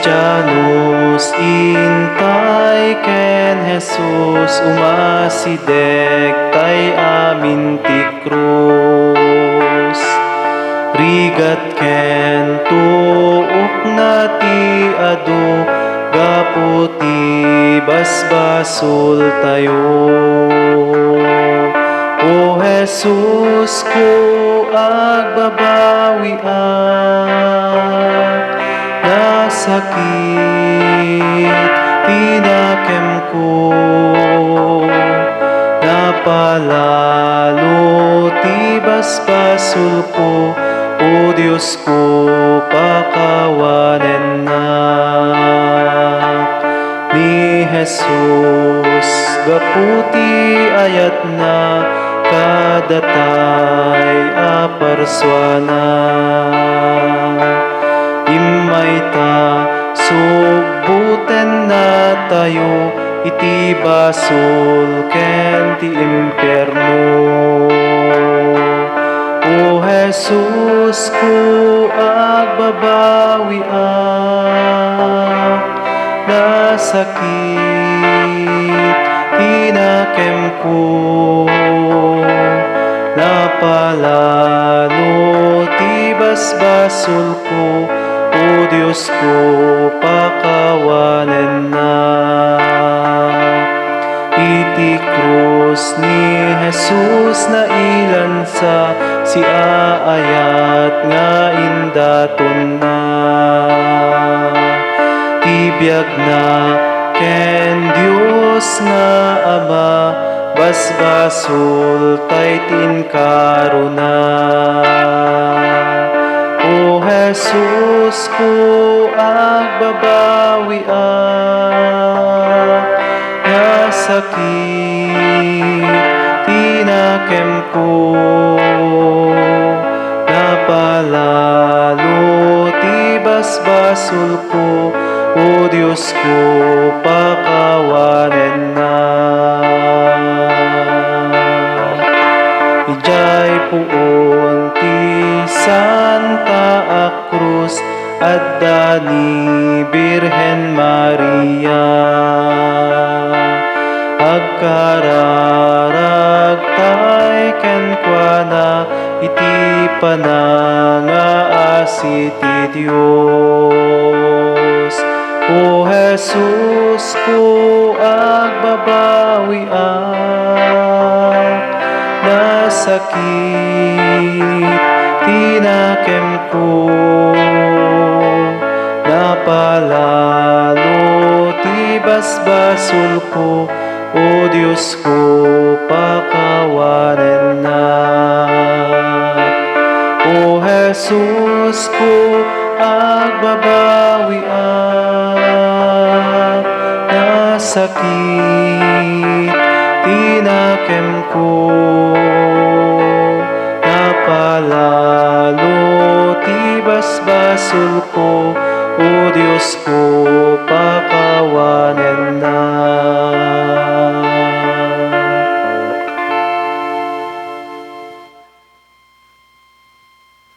Kristiyanos intay ken Jesus umasideg tay amin ti krus. Rigat ken tuok na ti adu gapu ti basbasol tayo. O Jesus ko agbabawian sakit tinakem ko, napalalo ti basbasol ko, o Diyos ko pakawanen na ni Jesus gaputi ayat na kadatay aparswana. Imayta subbuten na tayo iti basol ken ti imperno. O Jesus ko agbabawian na sakit tinakem ko, napalalo ti basbasol ko, o Diyos ko pakawanen na. Iti krus ni Jesus na ilansa si aayat nga indaton na. Tibiyag na ken Diyos na Ama basbasol tay tinkaro na. O Jesus ko agbabawian nga sakit tinakem ko, napalalo ti basbasol ko, o Diyos ko pakawanen na. Ijay puon ti Santa Cruz adda ni Birhen Maria, agkararagtay kenkwana iti panangaasi ti Dios. O Jesus ko agbabawian na sakit tinakem ko, napalalo ti basbasol ko, o Diyos ko pakawanen na. O Jesus ko agbabawian na sakit tinakem ko, napalalo ti basbasol ko, o Diyos ko